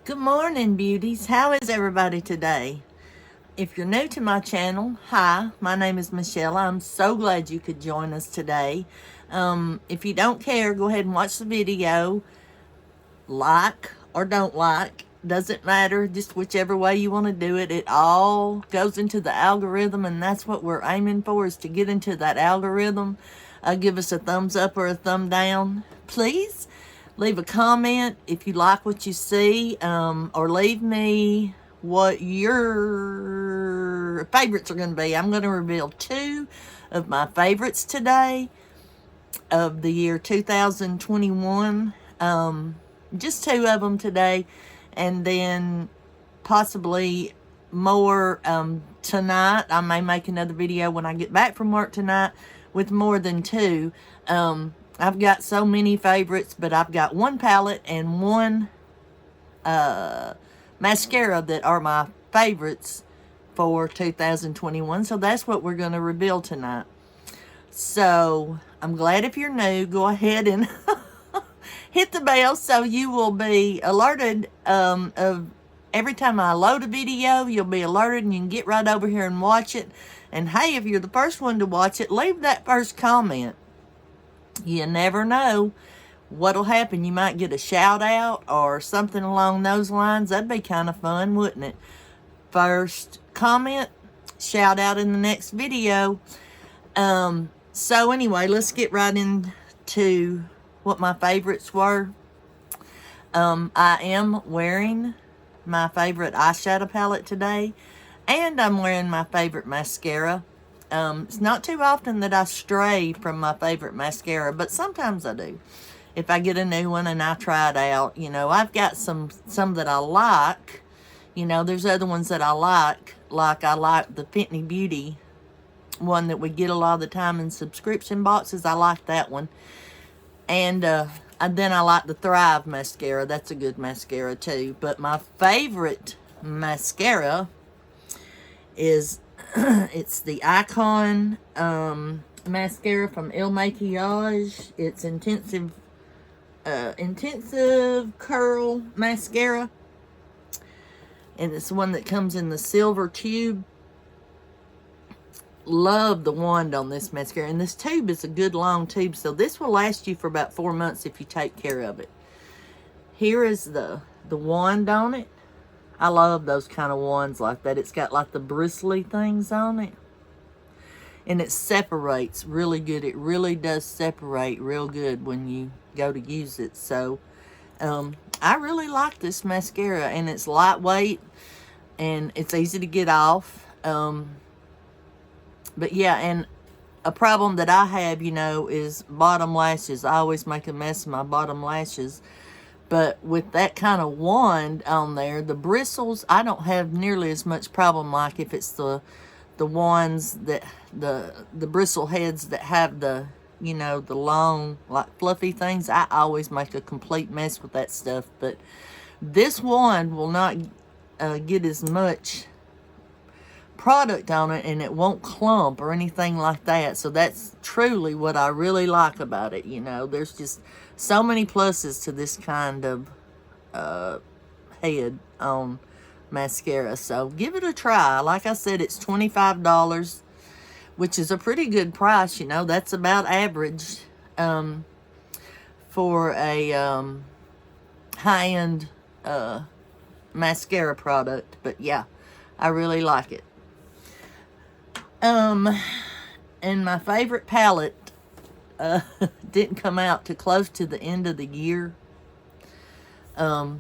Good morning, beauties. How is everybody today? If you're new to my channel, hi, my name is Michelle. I'm so glad you could join us today. If you don't care, go ahead and watch the video. Like or don't like, doesn't matter. Just whichever way you want to do it. It all goes into the algorithm, and that's what we're aiming for, is to get into that algorithm. Give us a thumbs up or a thumb down, please. Leave a comment if you like what you see, or leave me what your favorites are going to be. I'm going to reveal 2 of my favorites today of the year 2021. Just 2 of them today, and then possibly more tonight. I may make another video when I get back from work tonight with more than 2. I've got so many favorites, but I've got 1 palette and 1 mascara that are my favorites for 2021. So that's what we're going to reveal tonight. So I'm glad if you're new, go ahead and hit the bell so you will be alerted of every time I load a video. You'll be alerted and you can get right over here and watch it. And hey, if you're the first one to watch it, leave that first comment. You never know what'll happen. You might get a shout out or something along those lines. That'd be kind of fun, wouldn't it? First comment, shout out in the next video. So anyway, let's get right into what my favorites were. I am wearing my favorite eyeshadow palette today, and I'm wearing my favorite mascara. It's not too often that I stray from my favorite mascara, but sometimes I do. If I get a new one and I try it out, you know, I've got some that I like. You know, there's other ones that I like I like the Fenty Beauty one that we get a lot of the time in subscription boxes. I like that one. And then I like the Thrive mascara. That's a good mascara too. But my favorite mascara is it's the Icon mascara from Il Makiage. It's intensive curl mascara, and it's the one that comes in the silver tube. Love the wand on this mascara, and this tube is a good long tube, so this will last you for about 4 months if you take care of it. Here is the wand on it. I love those kind of wands like that. It's got like the bristly things on it, and it separates really good. It really does separate real good when you go to use it. So I really like this mascara, and it's lightweight and it's easy to get off. But yeah, and a problem that I have, you know, is bottom lashes. I always make a mess of my bottom lashes. But with that kind of wand on there, the bristles, I don't have nearly as much problem like if it's the wands that, the bristle heads that have the, you know, the long, like fluffy things. I always make a complete mess with that stuff. But this wand will not get as much product on it, and it won't clump or anything like that. So that's truly what I really like about it. You know, there's just so many pluses to this kind of head on mascara. So give it a try. Like I said, it's $25, which is a pretty good price. You know, that's about average for a high-end mascara product. But yeah, I really like it. And my favorite palette didn't come out till close to the end of the year. But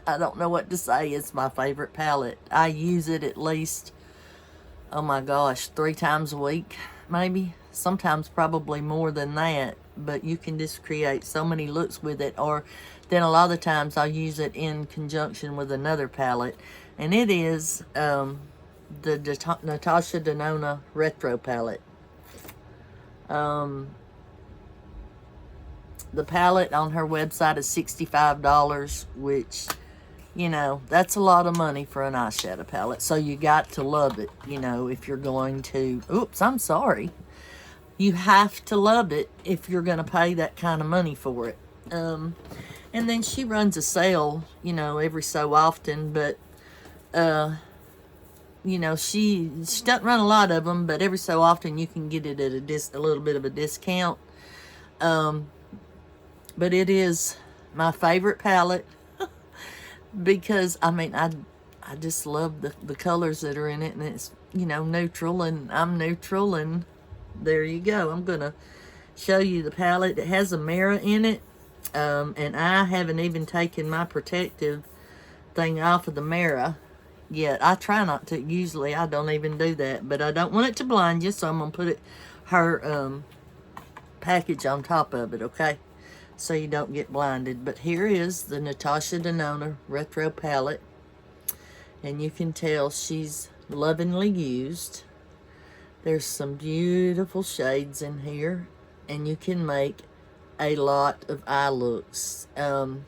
I don't know what to say. It's my favorite palette. I use it at least, oh my gosh, 3 times a week, maybe. Sometimes probably more than that. But you can just create so many looks with it. Or then a lot of the times I'll use it in conjunction with another palette. And it is the Natasha Denona Retro palette. The palette on her website is $65, which, you know, that's a lot of money for an eyeshadow palette. So you got to love it, you know, if you're going to... Oops, I'm sorry. You have to love it if you're going to pay that kind of money for it. And then she runs a sale, you know, every so often, but, you know, she doesn't run a lot of them, but every so often you can get it at a little bit of a discount. But it is my favorite palette because, I mean, I just love the colors that are in it, and it's, you know, neutral, and I'm neutral, and there you go. I'm going to show you the palette. It has a mirror in it, and I haven't even taken my protective thing off of the mirror yet. I try not to. Usually I don't even do that, but I don't want it to blind you, so I'm going to put her package on top of it, okay? So you don't get blinded. But here is the Natasha Denona Retro Palette. And you can tell she's lovingly used. There's some beautiful shades in here. And you can make a lot of eye looks. I'm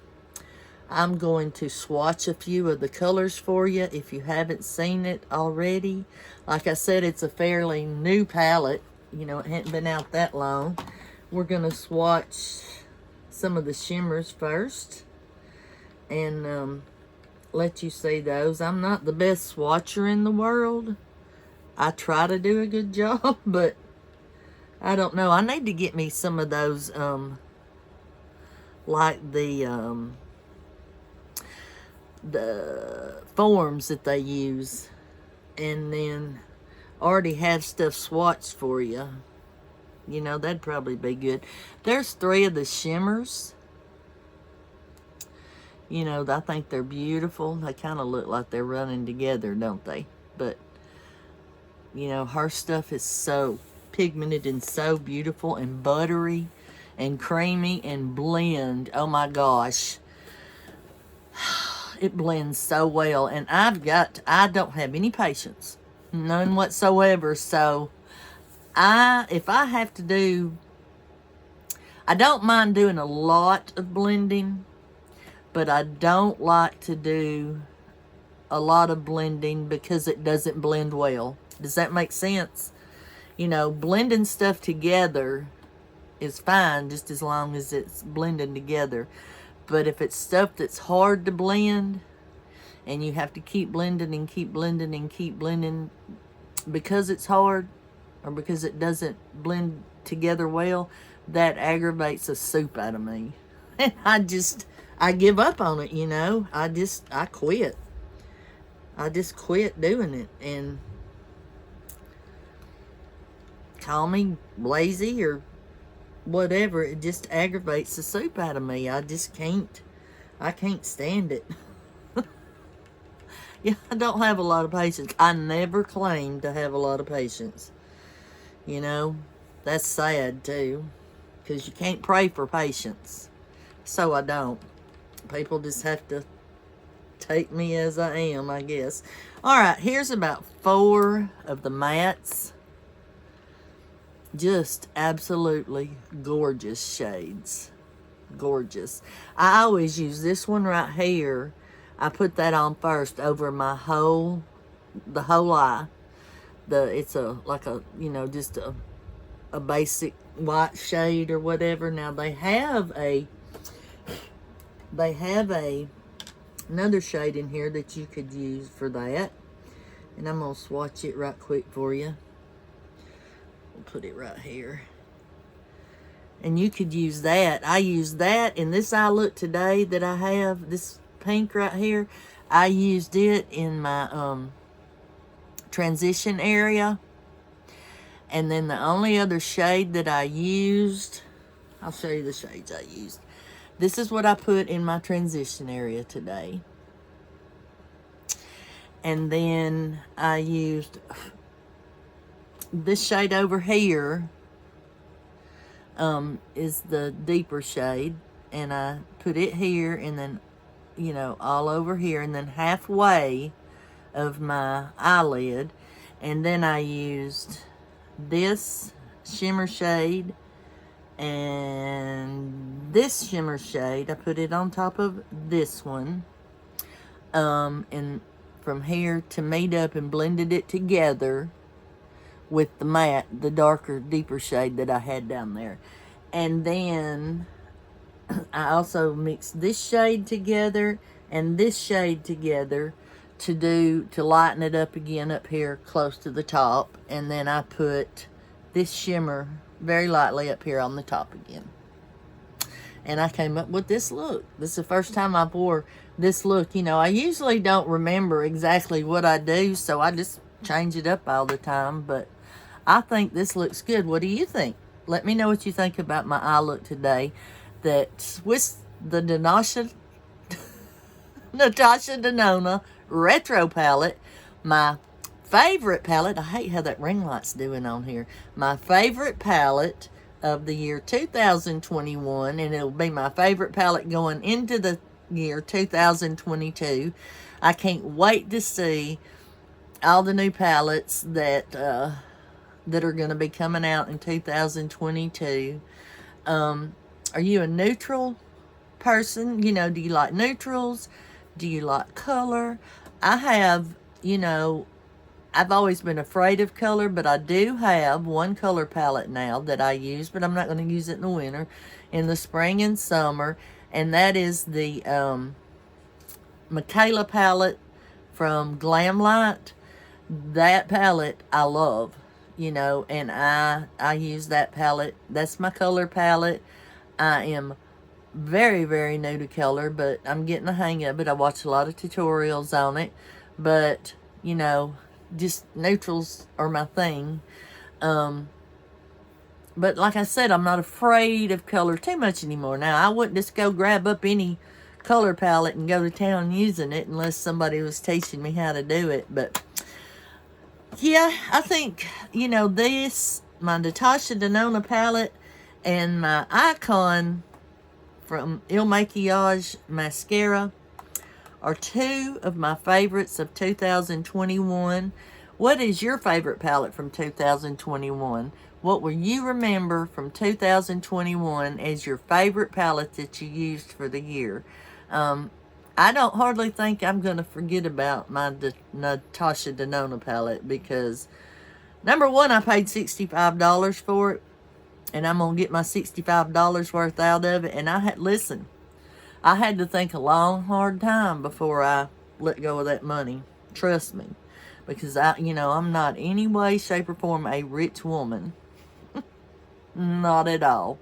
going to swatch a few of the colors for you if you haven't seen it already. Like I said, it's a fairly new palette. You know, it hadn't been out that long. We're going to swatch some of the shimmers first and let you see those. I'm not the best swatcher in the world. I try to do a good job, but I don't know. I need to get me some of those, like the forms that they use, and then already have stuff swatched for you. You know, that'd probably be good. There's 3 of the shimmers. You know, I think they're beautiful. They kind of look like they're running together, don't they? But, you know, her stuff is so pigmented and so beautiful and buttery and creamy and blend. Oh my gosh. It blends so well. And I don't have any patience. None whatsoever. So, if I have to do, I don't mind doing a lot of blending, but I don't like to do a lot of blending because it doesn't blend well. Does that make sense? You know, blending stuff together is fine just as long as it's blending together. But if it's stuff that's hard to blend and you have to keep blending and keep blending and keep blending because it's hard, or because it doesn't blend together well, that aggravates the soup out of me. And I give up on it, you know. I quit. I just quit doing it. And call me lazy or whatever, it just aggravates the soup out of me. I can't stand it. Yeah, I don't have a lot of patience. I never claimed to have a lot of patience. You know, that's sad too, because you can't pray for patience. So I don't. People just have to take me as I am, I guess. All right, here's about 4 of the mattes. Just absolutely gorgeous shades. Gorgeous. I always use this one right here. I put that on first over the whole eye. It's like a, you know, just a basic white shade or whatever. Now they have another shade in here that you could use for that. And I'm going to swatch it right quick for you. We'll put it right here. And you could use that. I used that in this eye look today that I have, this pink right here. I used it in my transition area. And then the only other shade that I used, I'll show you the shades I used. This is what I put in my transition area today. And then I used this shade over here, is the deeper shade. And I put it here and then, you know, all over here. And then halfway of my eyelid. And then I used this shimmer shade and this shimmer shade. I put it on top of this one. And from here to meet up and blended it together with the matte, the darker, deeper shade that I had down there. And then I also mixed this shade together and this shade together to lighten it up again up here close to the top. And then I put this shimmer very lightly up here on the top again. And I came up with this look. This is the first time I wore this look. You know, I usually don't remember exactly what I do, so I just change it up all the time. But I think this looks good. What do you think? Let me know what you think about my eye look today. That's with the Natasha Denona Retro Palette. My favorite palette. I hate how that ring light's doing on here. My favorite palette of the year 2021, and it'll be my favorite palette going into the year 2022. I can't wait to see all the new palettes that are going to be coming out in 2022. Are you a neutral person? You know, do you like neutrals? Do you like color? I have, you know, I've always been afraid of color, but I do have one color palette now that I use, but I'm not going to use it in the winter, in the spring and summer, and that is the Michaela palette from Glamlight. That palette I love, you know, and I use that palette. That's my color palette. I am very, very new to color, but I'm getting the hang of it. I watch a lot of tutorials on it, but, you know, just neutrals are my thing. But like I said, I'm not afraid of color too much anymore. Now, I wouldn't just go grab up any color palette and go to town using it unless somebody was teaching me how to do it. But yeah, I think, you know, this, my Natasha Denona palette, and my Icon from Il Maquillage mascara are two of my favorites of 2021. What is your favorite palette from 2021? What will you remember from 2021 as your favorite palette that you used for the year? I don't hardly think I'm going to forget about my Natasha Denona palette because, number one, I paid $65 for it, and I'm going to get my $65 worth out of it. And I had to think a long, hard time before I let go of that money. Trust me. Because, I'm not any way, shape, or form a rich woman. Not at all.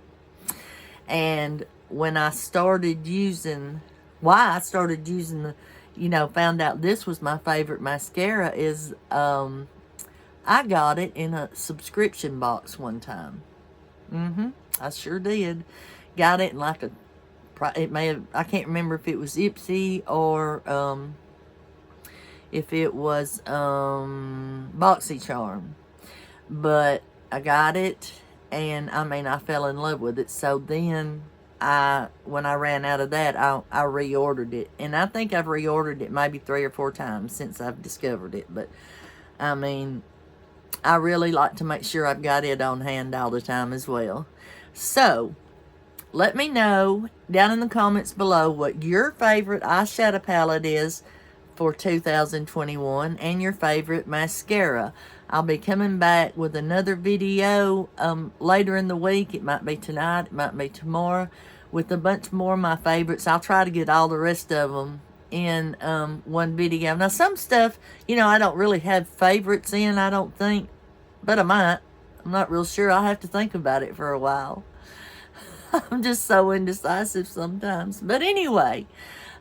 And when I started using, found out this was my favorite mascara is, I got it in a subscription box one time. I sure did. Got it in like I can't remember if it was Ipsy or if it was BoxyCharm. But I got it, and I fell in love with it. So then when I ran out of that, I reordered it. And I think I've reordered it maybe 3 or 4 times since I've discovered it. But I really like to make sure I've got it on hand all the time as well. So, let me know down in the comments below what your favorite eyeshadow palette is for 2021 and your favorite mascara. I'll be coming back with another video later in the week. It might be tonight, it might be tomorrow, with a bunch more of my favorites. I'll try to get all the rest of them in one video. Now, some stuff, I don't really have favorites in, I don't think, but I might. I'm not real sure. I'll have to think about it for a while. I'm just so indecisive sometimes. But anyway,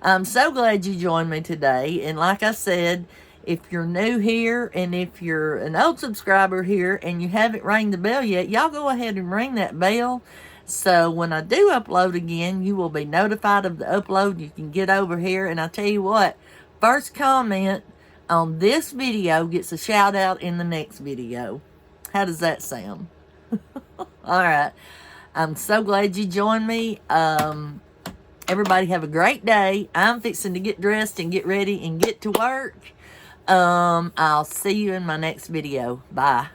I'm so glad you joined me today. And like I said, if you're new here and if you're an old subscriber here and you haven't rang the bell yet, y'all go ahead and ring that bell. So when I do upload again, you will be notified of the upload. You can get over here. And I tell you what, first comment on this video gets a shout out in the next video. How does that sound? All right. I'm so glad you joined me. Everybody have a great day. I'm fixing to get dressed and get ready and get to work. I'll see you in my next video. Bye.